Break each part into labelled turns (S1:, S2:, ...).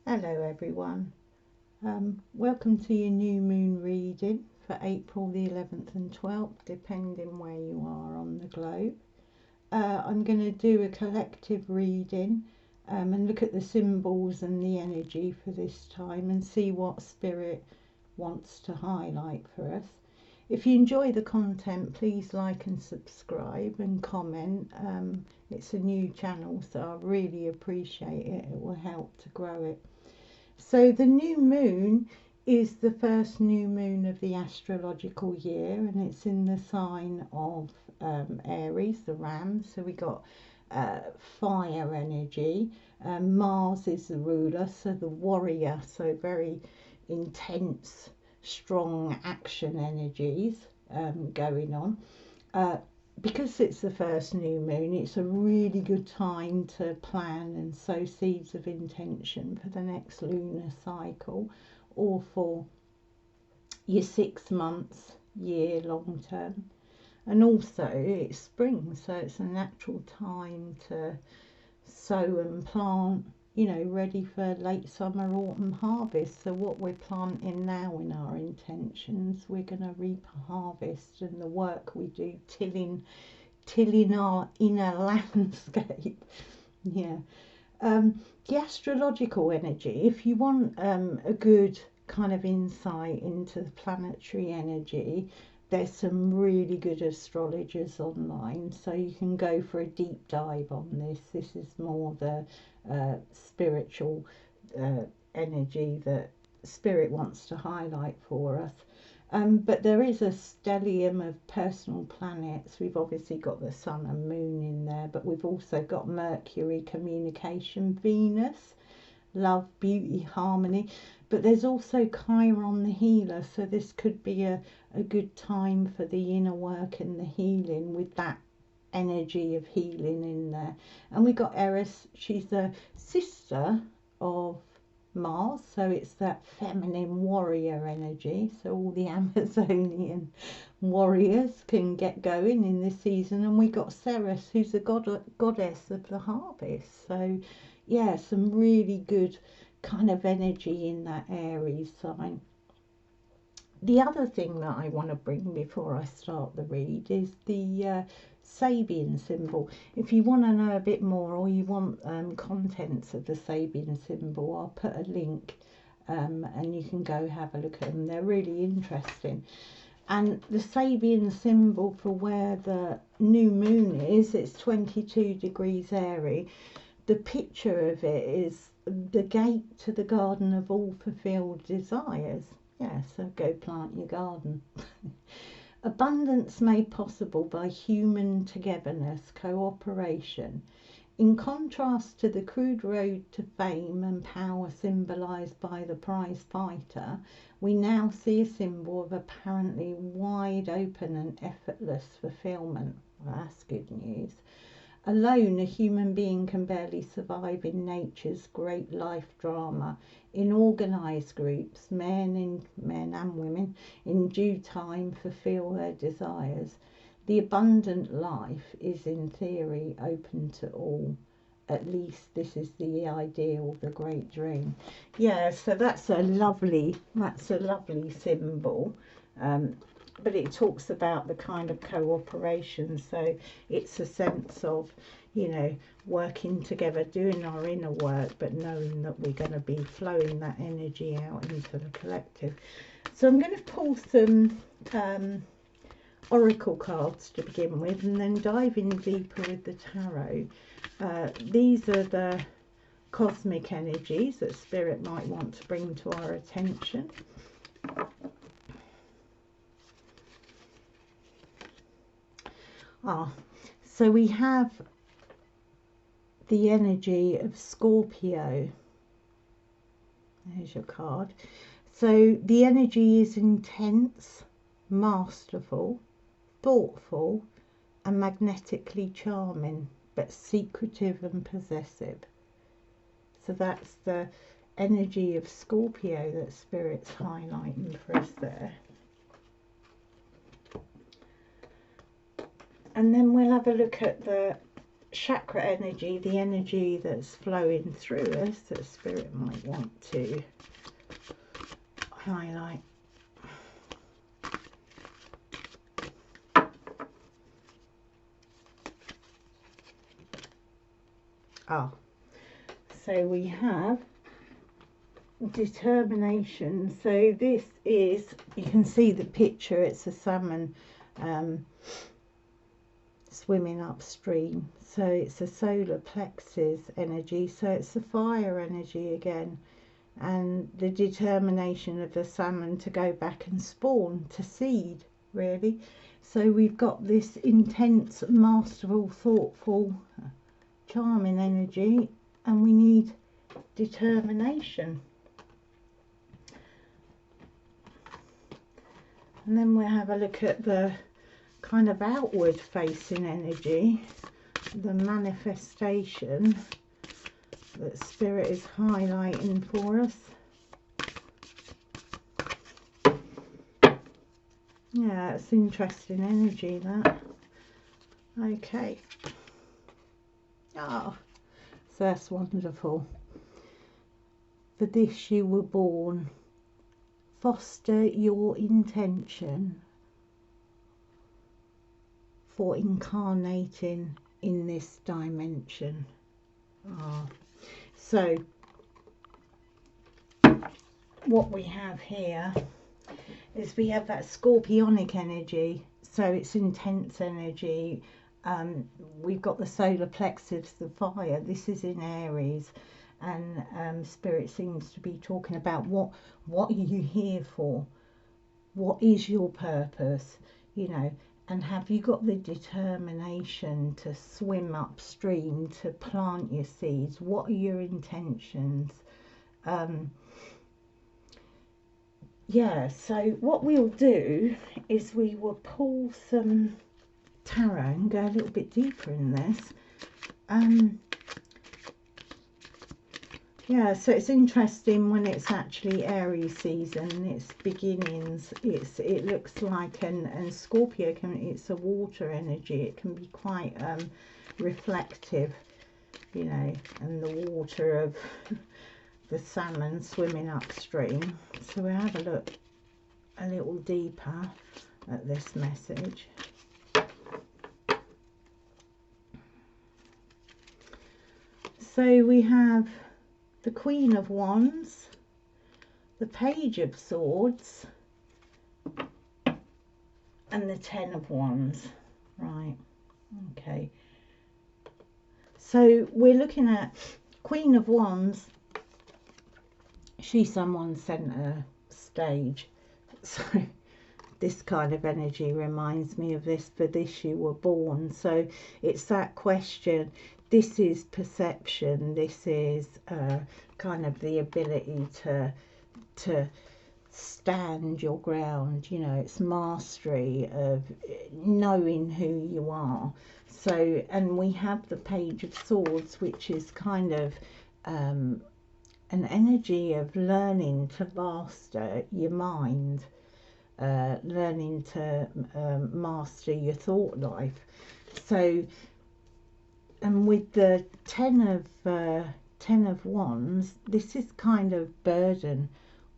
S1: Hello everyone, welcome to your new moon reading for April the 11th and 12th, depending where you are on the globe. I'm going to do a collective reading and look at the symbols and the energy for this time and see what Spirit wants to highlight for us. If you enjoy the content, please like and subscribe and comment. It's a new channel, so I really appreciate it. It will help to grow it. So the new moon is the first new moon of the astrological year, and it's in the sign of Aries, the ram. So we got fire energy. Mars is the ruler, so the warrior, so very intense, strong action energies going on. Because it's the first new moon, it's a really good time to plan and sow seeds of intention for the next lunar cycle, or for your 6 months, year, long term. And also it's spring, so it's a natural time to sow and plant, ready for late summer, autumn harvest. So what we're planting now in our intentions, we're going to reap a harvest, and the work we do tilling our inner landscape. Yeah. The astrological energy, if you want a good kind of insight into the planetary energy, there's some really good astrologers online, so you can go for a deep dive on this. This is more the spiritual energy that Spirit wants to highlight for us. But there is a stellium of personal planets. We've obviously got the sun and moon in there, but we've also got Mercury, communication, Venus, love, beauty, harmony. But there's also Chiron, the healer, so this could be a good time for the inner work and the healing, with that energy of healing in there. And we got Aries, she's the sister of Mars, so it's that feminine warrior energy. So all the Amazonian warriors can get going in this season. And we got Ceres, who's the goddess of the harvest. So yeah, some really good kind of energy in that Aries sign. The other thing that I want to bring before I start the read is the Sabian symbol. If you want to know a bit more, or you want contents of the Sabian symbol, I'll put a link and you can go have a look at them. They're really interesting. And the Sabian symbol for where the new moon is, it's 22 degrees Aries. The picture of it is the gate to the garden of all fulfilled desires. Yeah, so go plant your garden. Abundance made possible by human togetherness, cooperation. In contrast to the crude road to fame and power symbolised by the prize fighter, we now see a symbol of apparently wide open and effortless fulfilment. Well, that's good news. Alone, a human being can barely survive in nature's great life drama. In organised groups, men and women, in due time fulfil their desires. The abundant life is in theory open to all. At least this is the ideal, the great dream. Yeah, so that's a lovely symbol. But it talks about the kind of cooperation, so it's a sense of, working together, doing our inner work, but knowing that we're going to be flowing that energy out into the collective. So I'm going to pull some oracle cards to begin with, and then dive in deeper with the tarot. These are the cosmic energies that Spirit might want to bring to our attention. So we have the energy of Scorpio. There's your card. So the energy is intense, masterful, thoughtful, and magnetically charming, but secretive and possessive. So that's the energy of Scorpio that Spirit's highlighting for us there. And then we'll have a look at the chakra energy, the energy that's flowing through us, that Spirit might want to highlight. So we have determination. So this is, you can see the picture, it's a salmon swimming upstream. So it's a solar plexus energy, so it's the fire energy again, and the determination of the salmon to go back and spawn, to seed, really. So we've got this intense, masterful, thoughtful, charming energy, and we need determination. And then we'll have a look at the kind of outward facing energy, the manifestation that Spirit is highlighting for us. Yeah, it's interesting energy, that. Okay. Ah, so that's wonderful. For this you were born. Foster your intention for incarnating in this dimension. So what we have here is we have that Scorpionic energy, so it's intense energy. We've got the solar plexus, the fire. This is in Aries, and Spirit seems to be talking about what are you here for? What is your purpose? You know, and have you got the determination to swim upstream, to plant your seeds? What are your intentions? Yeah, so what we'll do is we will pull some tarot and go a little bit deeper in this. Yeah, so it's interesting when it's actually Aries season, it's beginnings, it looks like, and Scorpio, it's a water energy, it can be quite reflective, you know, and the water of the salmon swimming upstream. So we'll have a look a little deeper at this message. So we have the Queen of Wands, the Page of Swords, and the Ten of Wands. Right, okay. So we're looking at Queen of Wands. She's someone centre stage. So this kind of energy reminds me of this. For this you were born. So it's that question. This is perception. This is kind of the ability to stand your ground. You know, it's mastery of knowing who you are. So, and we have the Page of Swords, which is kind of an energy of learning to master your mind, learning to master your thought life. So, and with the Ten of Wands, this is kind of burden,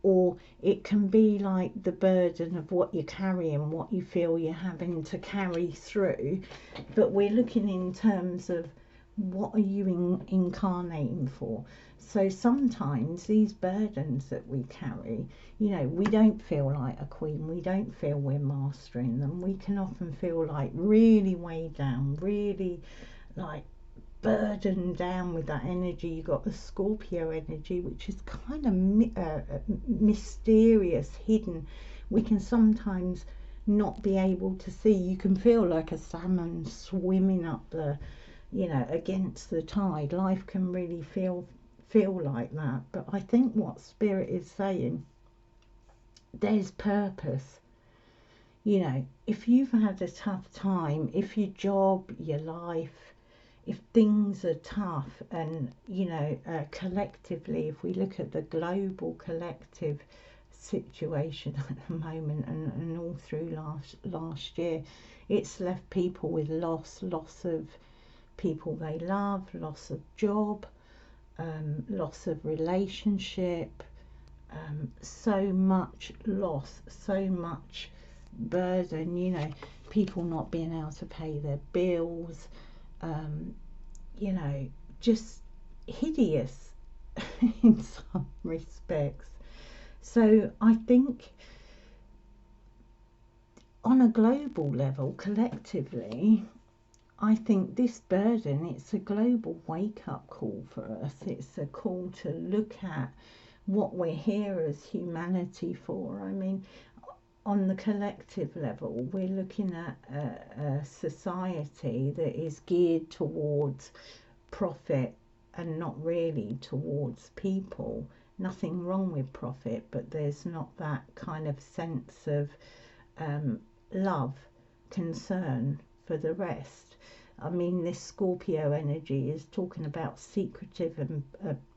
S1: or it can be like the burden of what you're carrying, what you feel you're having to carry through. But we're looking in terms of what are you incarnating for. So sometimes these burdens that we carry, you know, we don't feel like a queen, we don't feel we're mastering them. We can often feel like really weighed down, really like burdened down with that energy. You've got the Scorpio energy, which is kind of mysterious, hidden. We can sometimes not be able to see. You can feel like a salmon swimming up the, you know, against the tide. Life can really feel like that. But I think what Spirit is saying, there's purpose. You know, if you've had a tough time, if your job, your life, if things are tough, and you know, collectively, if we look at the global collective situation at the moment, and all through last year, it's left people with loss of people they love, loss of job, loss of relationship, so much loss, so much burden, you know, people not being able to pay their bills, you know, just hideous in some respects. So I think on a global level, collectively, I think this burden, it's a global wake-up call for us. It's a call to look at what we're here as humanity for. I mean, on the collective level, we're looking at a society that is geared towards profit and not really towards people. Nothing wrong with profit, but there's not that kind of sense of love, concern for the rest. I mean, this Scorpio energy is talking about secretive and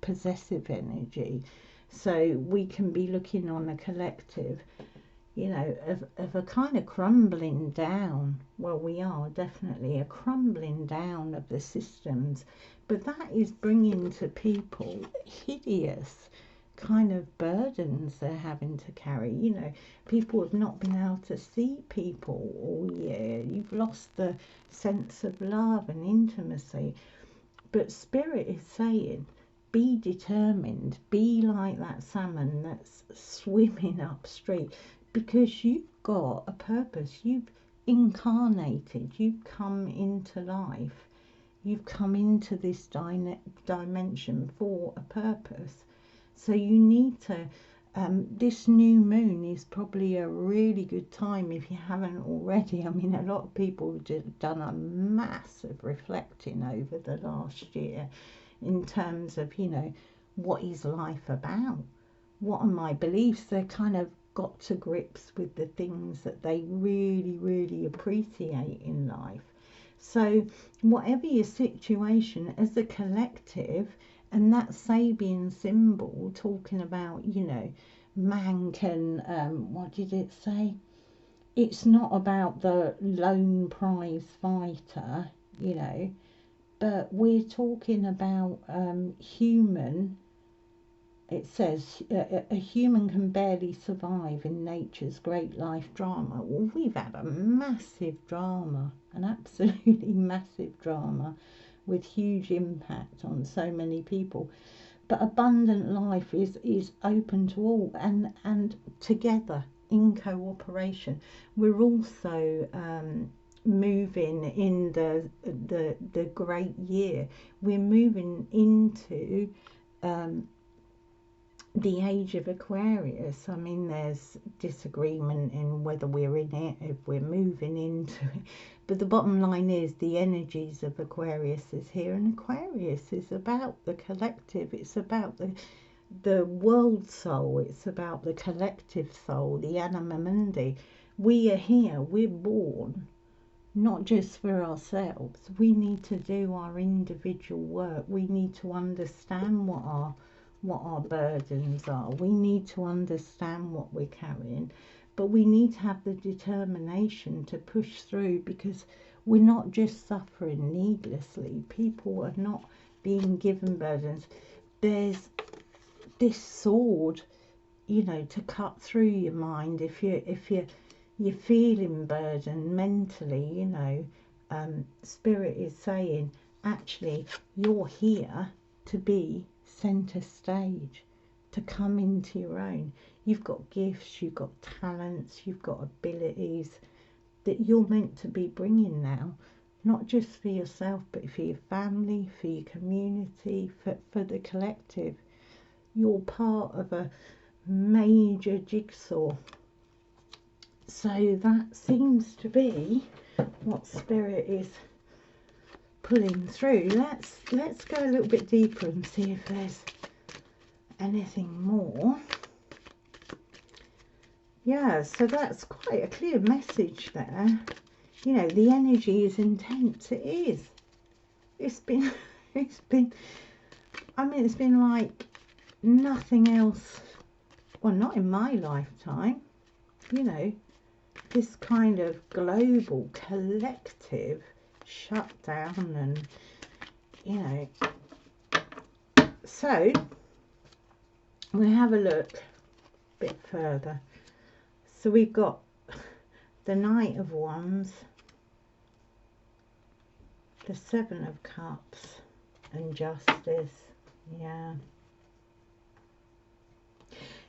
S1: possessive energy. So we can be looking on a collective, you know, of a kind of crumbling down. Well, we are definitely a crumbling down of the systems, but that is bringing to people hideous kind of burdens they're having to carry. You know, people have not been able to see people all year. You've lost the sense of love and intimacy. But Spirit is saying, be determined, be like that salmon that's swimming upstream, because you've got a purpose. You've incarnated, you've come into life, you've come into this dimension for a purpose. So you need to, this new moon is probably a really good time if you haven't already. I mean, a lot of people have done a massive reflecting over the last year in terms of, you know, what is life about? What are my beliefs? They're kind of got to grips with the things that they really, really appreciate in life. So whatever your situation, as a collective, and that Sabian symbol talking about, you know, man can, what did it say? It's not about the lone prize fighter, you know, but we're talking about human. It says a human can barely survive in nature's great life drama. Well, we've had a massive drama, an absolutely massive drama, with huge impact on so many people. But abundant life is open to all, and together in cooperation. We're also moving in the great year. We're moving into the age of Aquarius. I mean, there's disagreement in whether we're in it, if we're moving into it, but the bottom line is the energies of Aquarius is here, and Aquarius is about the collective. It's about the world soul. It's about the collective soul, the anima mundi. We are here, we're born not just for ourselves. We need to do our individual work. We need to understand what our burdens are. We need to understand what we're carrying, but we need to have the determination to push through, because we're not just suffering needlessly. People are not being given burdens. There's this sword, you know, to cut through your mind if you're feeling burdened mentally, you know. Spirit is saying, actually, you're here to be center stage, to come into your own. You've got gifts, you've got talents, you've got abilities that you're meant to be bringing now, not just for yourself, but for your family, for your community, for the collective. You're part of a major jigsaw. So that seems to be what Spirit is pulling through. Let's go a little bit deeper and see if there's anything more. Yeah, so that's quite a clear message there. You know, the energy is intense. It is. It's been I mean, it's been like nothing else. Well, not in my lifetime. You know, this kind of global collective shut down, and you know. So we'll have a look a bit further. So we've got the Knight of Wands, the Seven of Cups, and Justice.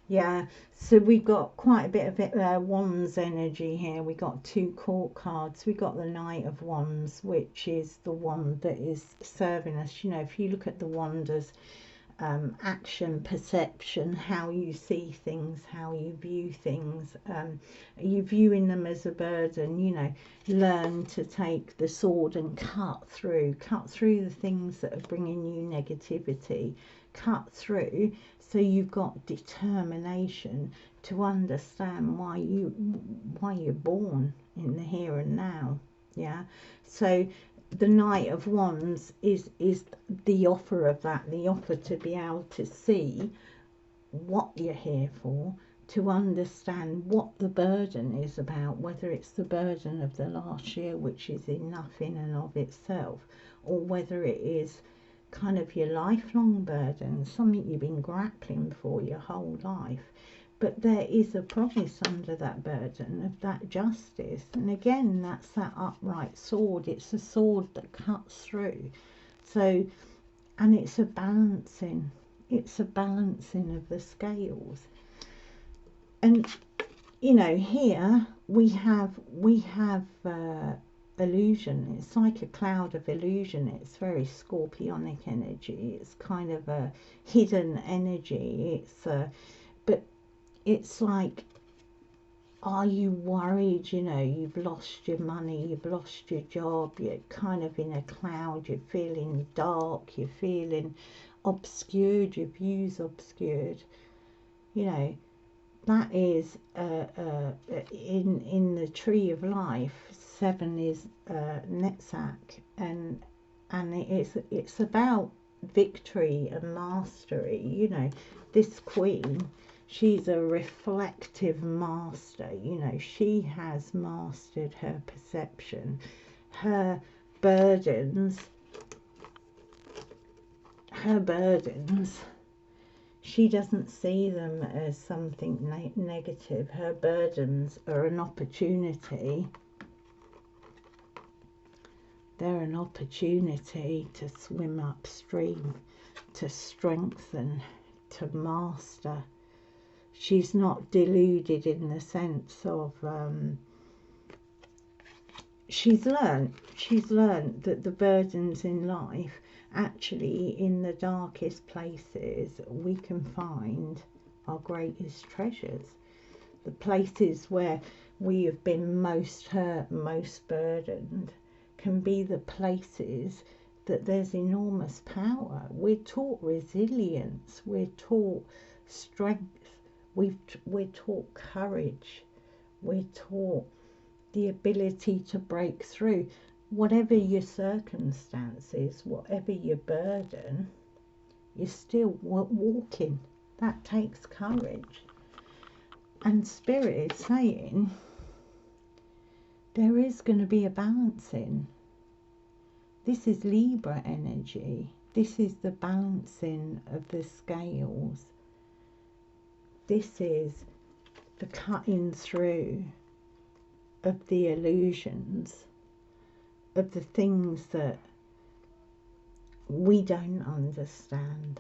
S1: Yeah, so we've got quite a bit of Wands energy here. We got 2 court cards. We got the Knight of Wands, which is the one that is serving us. You know, if you look at the wand as action, perception, how you see things, how you view things, are you viewing them as a burden? You know, learn to take the sword and cut through the things that are bringing you negativity, cut through, so you've got determination to understand why you're born in the here and now. Yeah, so the Knight of Wands is the offer of that, the offer to be able to see what you're here for, to understand what the burden is about, whether it's the burden of the last year, which is enough in and of itself, or whether it is kind of your lifelong burden, something you've been grappling for your whole life. But there is a promise under that burden of that justice. And again, that's that upright sword. It's a sword that cuts through. So, and it's a balancing. It's a balancing of the scales. And, you know, here we have illusion. It's like a cloud of illusion. It's very Scorpionic energy. It's kind of a hidden energy. But it's like, are you worried? You know, you've lost your money, you've lost your job, you're kind of in a cloud, you're feeling dark, you're feeling obscured, your view's obscured. You know, that is in the tree of life. 7 is Netzach, and it's about victory and mastery. You know, this queen, she's a reflective master. You know, she has mastered her perception, her burdens. She doesn't see them as something negative. Her burdens are an opportunity. They're an opportunity to swim upstream, to strengthen, to master. She's not deluded in the sense of she's learned that the burdens in life, actually in the darkest places we can find our greatest treasures. The places where we have been most hurt, most burdened, can be the places that there's enormous power. We're taught resilience, we're taught strength, we're taught courage, we're taught the ability to break through. Whatever your circumstances, whatever your burden, you're still walking. That takes courage. And Spirit is saying there is going to be a balancing. This is Libra energy. This is the balancing of the scales. This is the cutting through of the illusions, of the things that we don't understand.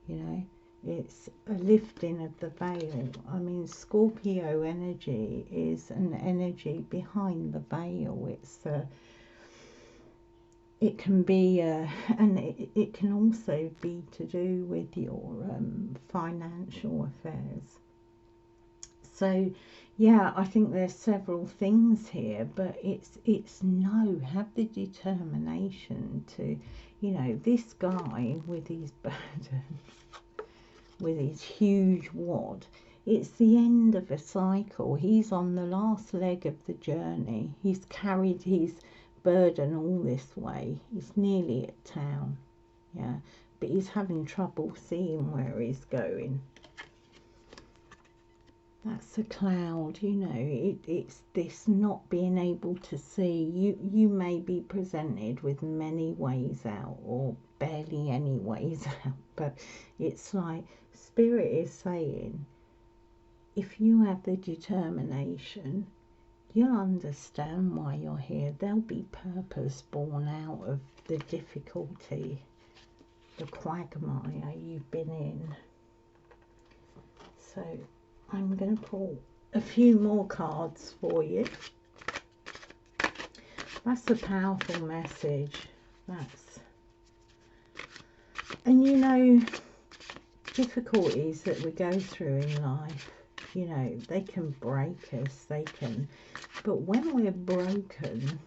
S1: You know, it's a lifting of the veil. I mean, Scorpio energy is an energy behind the veil. It can be, and it can also be to do with your financial affairs. So, yeah, I think there's several things here, but it's have the determination to, you know, this guy with his burdens, with his huge wad, it's the end of a cycle. He's on the last leg of the journey. He's carried his burden all this way. He's nearly at town, yeah, but he's having trouble seeing where he's going. That's a cloud, you know, it's this not being able to see. You may be presented with many ways out or barely any ways out, but it's like Spirit is saying, if you have the determination, you'll understand why you're here. There'll be purpose born out of the difficulty, the quagmire you've been in. So I'm going to pull a few more cards for you. That's a powerful message. And you know, difficulties that we go through in life, you know, they can break us, but when we're broken,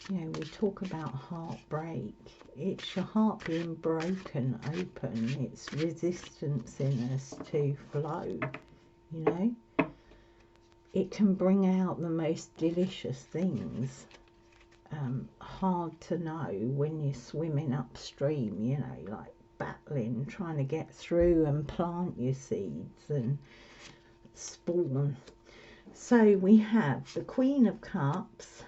S1: you know, we talk about heartbreak. It's your heart being broken open. It's resistance in us to flow, you know. It can bring out the most delicious things. Hard to know when you're swimming upstream, you know, like battling, trying to get through and plant your seeds and spawn. So we have the Queen of Cups,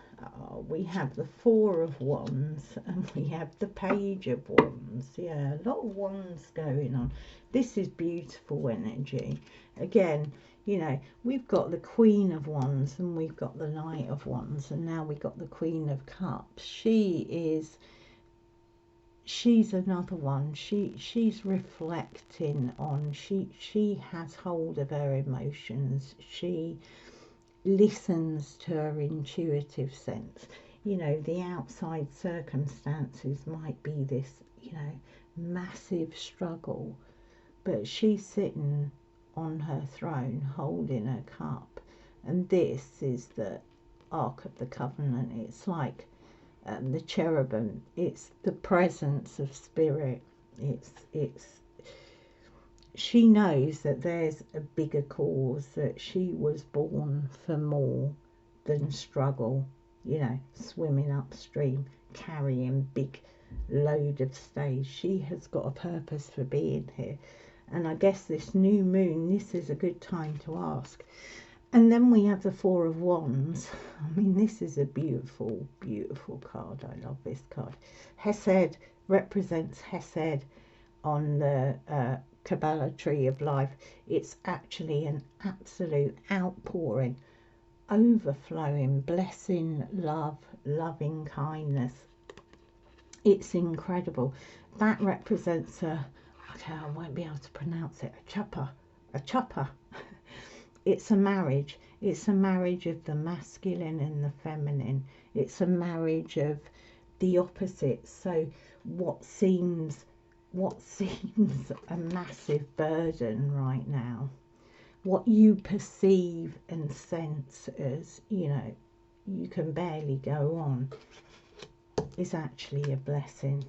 S1: we have the Four of Wands, and we have the Page of Wands. Yeah, a lot of wands going on. This is beautiful energy. Again, you know, we've got the Queen of Wands and we've got the Knight of Wands, and now we've got the Queen of Cups. She's another one. She's reflecting on, she has hold of her emotions. She listens to her intuitive sense. You know, the outside circumstances might be this, you know, massive struggle, but she's sitting on her throne holding her cup. And this is the Ark of the Covenant. It's like the cherubim. It's the presence of Spirit. It's she knows that there's a bigger cause, that she was born for more than struggle, you know, swimming upstream, carrying big load of stage. She has got a purpose for being here. And I guess this new moon, this is a good time to ask. And then we have the Four of Wands. I mean, this is a beautiful, beautiful card. I love this card. Hesed represents Hesed on the Kabbalah tree of life. It's actually an absolute outpouring, overflowing, blessing, love, loving kindness. It's incredible. That represents a, okay, I won't be able to pronounce it, a chopper. It's a marriage. It's a marriage of the masculine and the feminine. It's a marriage of the opposites. So what seems a massive burden right now, what you perceive and sense as, you know, you can barely go on, is actually a blessing.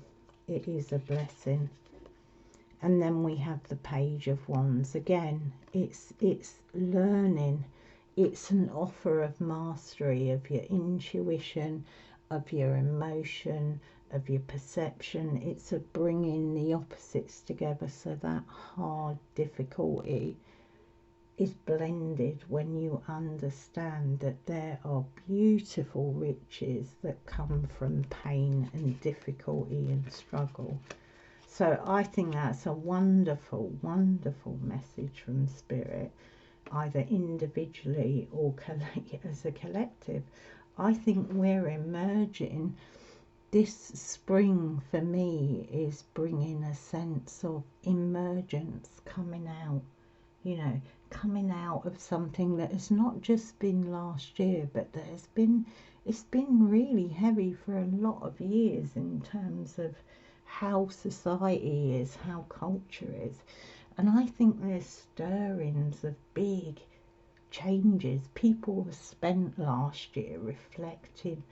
S1: It is a blessing. And then we have the Page of Wands. Again, it's learning. It's an offer of mastery of your intuition, of your emotion, of your perception. It's a bringing the opposites together, so that hard difficulty is blended when you understand that there are beautiful riches that come from pain and difficulty and struggle. So I think that's a wonderful, wonderful message from Spirit, either individually or as a collective. I think we're emerging. This spring for me is bringing a sense of emergence, coming out, you know, coming out of something that has not just been last year, but that it's been really heavy for a lot of years in terms of how society is, how culture is. And I think there's stirrings of big changes. People have spent last year reflecting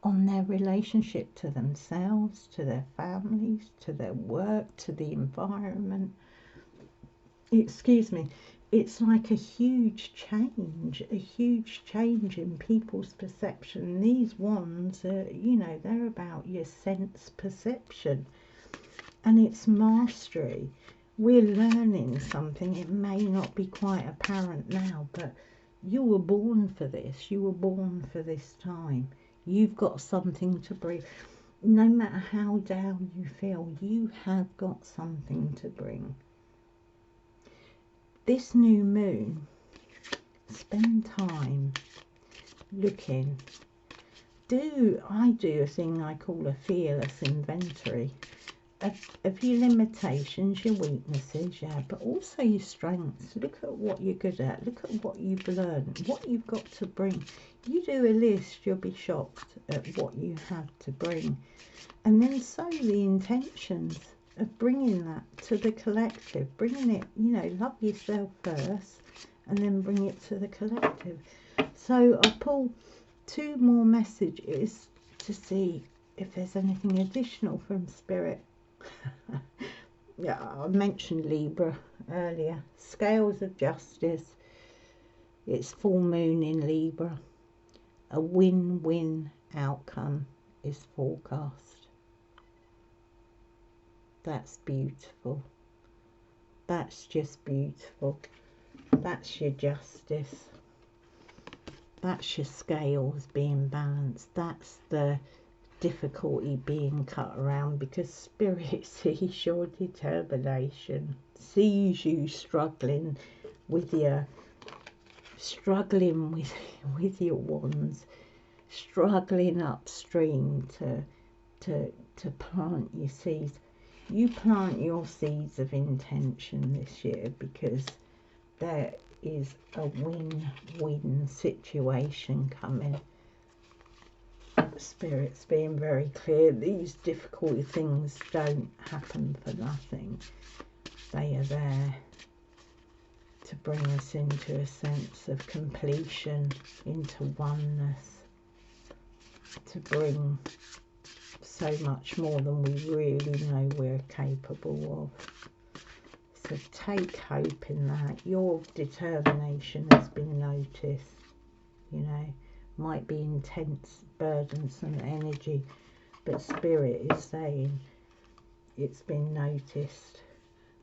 S1: on their relationship to themselves, to their families, to their work, to the environment. Excuse me. It's like a huge change in people's perception. These ones are, you know, they're about your sense perception, and it's mastery. we're learning something. It may not be quite apparent now, but you were born for this. You were born for this time. You've got something to bring. No matter how down you feel, you have got something to bring. This new moon, spend time looking. I do a thing I call a fearless inventory of your limitations, your weaknesses, yeah, but also your strengths. Look at what you're good at. Look at what you've learned, what you've got to bring. You do a list, you'll be shocked at what you have to bring. And then sow the intentions of bringing that to the collective, bringing it, you know, love yourself first and then bring it to the collective. So I'll pull 2 more messages to see if there's anything additional from Spirit. Yeah, I mentioned Libra earlier. Scales of justice. It's full moon in Libra. A win-win outcome is forecast. That's beautiful. That's just beautiful. That's your justice. That's your scales being balanced. That's the difficulty being cut around, because Spirit sees your determination, sees you struggling with your wands, struggling upstream to plant your seeds. You plant your seeds of intention this year, because there is a win-win situation coming. Spirit's being very clear. These difficult things don't happen for nothing. They are there to bring us into a sense of completion, into oneness, to bring so much more than we really know we're capable of. So take hope in that. Your determination has been noticed, you know. Might be intense, burdensome energy, but Spirit is saying it's been noticed.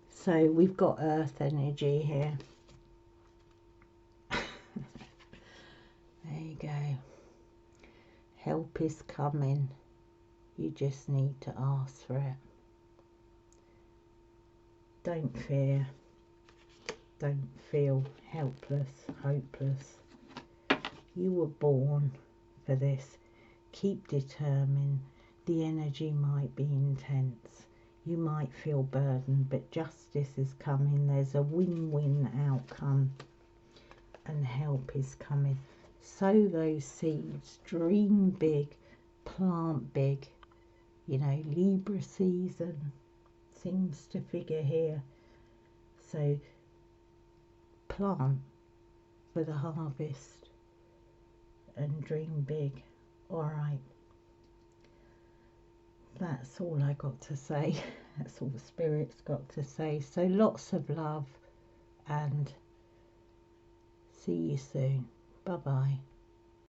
S1: So we've got earth energy here. There you go. Help is coming. You just need to ask for it. Don't fear. Don't feel helpless, hopeless. You were born for this. Keep determined. The energy might be intense. You might feel burdened, but justice is coming. There's a win-win outcome, and help is coming. Sow those seeds. Dream big. Plant big. You know, Libra season seems to figure here. So plant for the harvest. And dream big. Alright. That's all I got to say. That's all Spirit's got to say. So lots of love, and see you soon. Bye bye.